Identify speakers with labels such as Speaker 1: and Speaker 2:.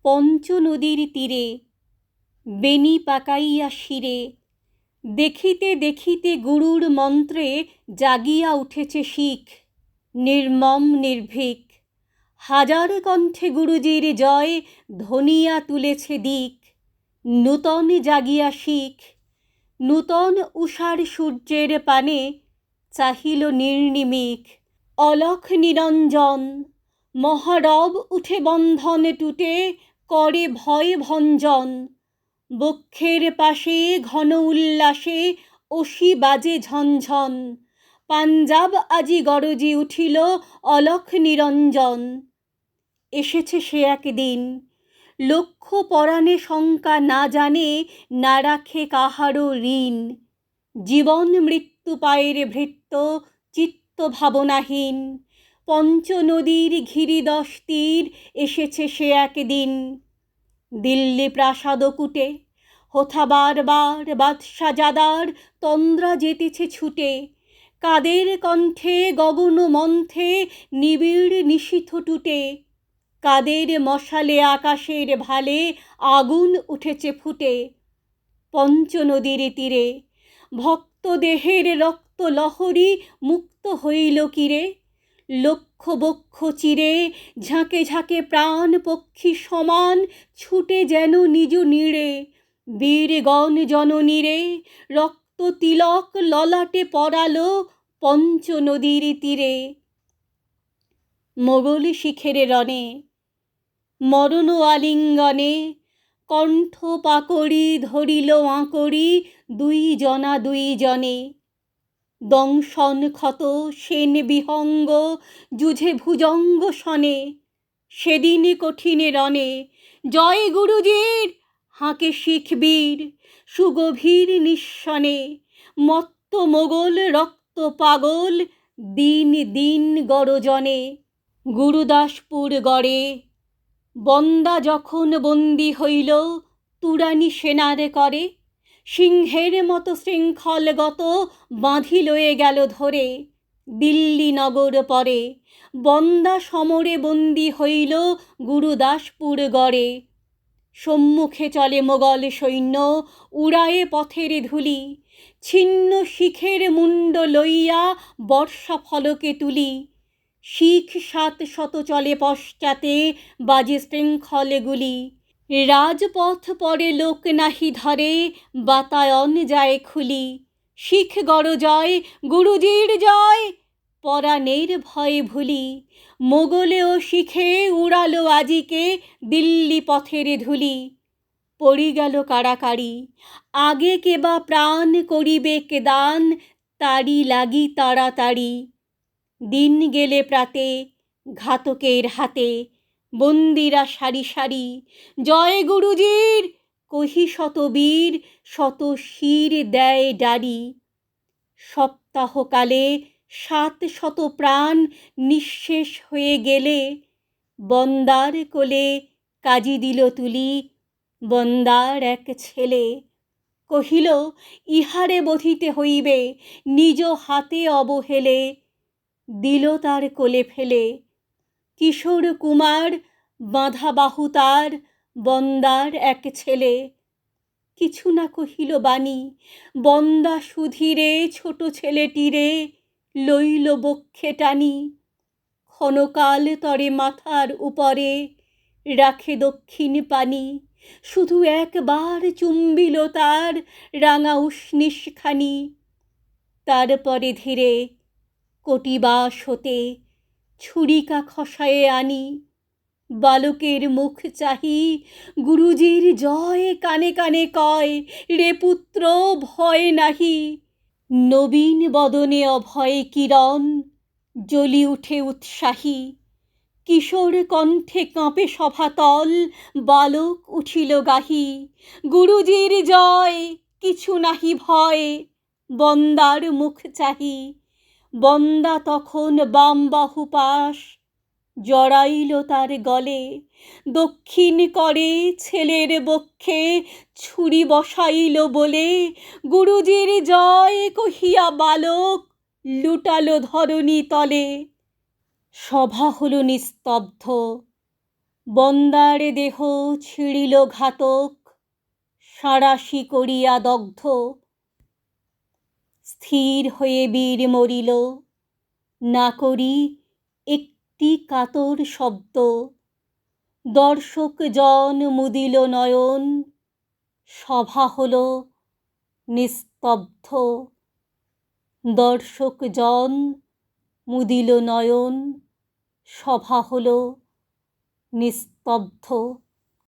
Speaker 1: পঞ্চ নদীর তীরে বেনি পাকাইয়া শিরে দেখিতে দেখিতে গুরুর মন্ত্রে জাগিয়া উঠেছে শিখ, নির্মম নির্ভীক। হাজার কণ্ঠে গুরুজির জয় ধ্বনিয়া তুলেছে দিক। নূতন জাগিয়া শিখ, নূতন উষার সূর্যের পানে চাহিল নির্নিমিক। অলখ নিরঞ্জন মহারব উঠে বন্ধন টুটে করে ভয় ভঞ্জন। বক্ষের পাশে ঘন উল্লাসে অসি বাজে ঝনঝন। পাঞ্জাব আজি গরজি উঠিল অলখ নিরঞ্জন। এসেছে সে একদিন, লক্ষ পরাণে শঙ্কা না জানে, না রাখে কাহারও ঋণ। জীবন মৃত্যু পায়ের ভৃত্য চিত্ত ভাবনাহীন। পঞ্চ নদীর ঘিরি 10 তীর এসেছে সে একদিন। দিল্লি প্রাসাদ কূটে হোথা বারবার বাদশাজাদার তন্দ্রা যেতেছে ছুটে। কাদের কণ্ঠে গগন মন্থে নিবিড় নিশীথ টুটে। কাদের মশালে আকাশের ভালে আগুন উঠেছে ফুটে। পঞ্চ নদীর তীরে ভক্ত দেহের রক্ত লহরী মুক্ত হইল কিরে। লক্ষ বক্ষ চিরে ঝাঁকে ঝাঁকে প্রাণ পক্ষী সমান ছুটে যেন নিজ নীড়ে। বীরগণ জননীরে রক্ত তিলক ললাটে পরালো পঞ্চ নদীর তীরে। মোগল শিখের রণে মরণ আলিঙ্গনে কণ্ঠ পাকড়ি ধরিল আঁকড়ি 2 জনা 2 জনে। দংশন ক্ষত সেন বিহঙ্গ যুঝে ভুজঙ্গ শনে। সেদিন কঠিনে রণে জয় গুরুজির হাঁকে শিখ বীর সুগভীর নিঃসনে। মত্ত মোগল রক্ত পাগল দিন দিন গরজনে। গুরুদাসপুর গড়ে বন্দা যখন বন্দী হইল তুরানি সেনার করে। সিংহের মতো শৃঙ্খলগত বাঁধি লয়ে গেল ধরে। দিল্লি নগর পরে বন্দা সমরে বন্দী হইল গুরুদাসপুর গড়ে। সম্মুখে চলে মোগল সৈন্য উড়ায়ে পথের ধুলি। ছিন্ন শিখের মুন্ড লইয়া বর্ষা ফলকে তুলি। শিখ 700 চলে পশ্চাতে বাজে শৃঙ্খলে গুলি। রাজপথ পরে লোক নাহি ধরে বাতায়ন যায় খুলি। শিখ গরজয় গুরুজির জয় পরাণের ভয়ে ভুলি। মোগলে ও শিখে উড়ালো আজিকে দিল্লি পথের ধুলি। পড়ি গেল কাড়াকাড়ি আগে কেবা প্রাণ করিবে কে দান তারি লাগি তাড়াতাড়ি। দিন গেলে প্রাতে ঘাতকের হাতে বন্দিরা সারি সারি। জয় গুরুজির কহি শত বীর শত শির দেয় ডারি। সপ্তাহকালে 700 প্রাণ নিঃশেষ হয়ে গেলে বন্দার কোলে কাজী দিল তুলি বন্দার এক ছেলে। কহিল ইহারে বধিতে হইবে নিজ হাতে অবহেলে। দিল তার কোলে ফেলে কিশোর কুমার বাঁধা বাহু তার বন্দার এক ছেলে। কিছু না কহিল বাণী বন্দা সুধীরে ছোট ছেলেটিরে লইল বক্ষে টানি। ক্ষণকাল তরে মাথার উপরে রাখে দক্ষিণ পানি। শুধু একবার চুম্বিল তার রাঙা উষ্ণিসখানি। তারপরে ধীরে কটিবাস হতে ছুরিকা খসায়ে আনি। বালকের মুখ চাহি গুরুজির জয় কানে কানে কয় রে পুত্র ভয় নাহি। নবীন বদনে অভয় কিরণ জ্বলি উঠে উৎসাহী। কিশোর কণ্ঠে কাঁপে সভাতল বালক উঠিল গাহি। গুরুজির জয় কিছু নাহি ভয় বন্দার মুখ চাহি। বন্দা তখন বাম বাহু পাশ জড়াইল তার গলে। দক্ষিণ করে ছেলের বক্ষে ছুরি বসাইল বলে। গুরুজির জয় কহিয়া বালক লুটালো ধরণী তলে। সভা হল নিস্তব্ধ বন্দার দেহ ছিঁড়িল ঘাতক, সাঁড়াশি করিয়া দগ্ধ। স্থির হয়ে বীর মরিল, না করি একটি কাতর শব্দ। দর্শক জন মুদিল নয়ন, সভা হল নিস্তব্ধ। দর্শক জন মুদিল নয়ন, সভা হল নিস্তব্ধ।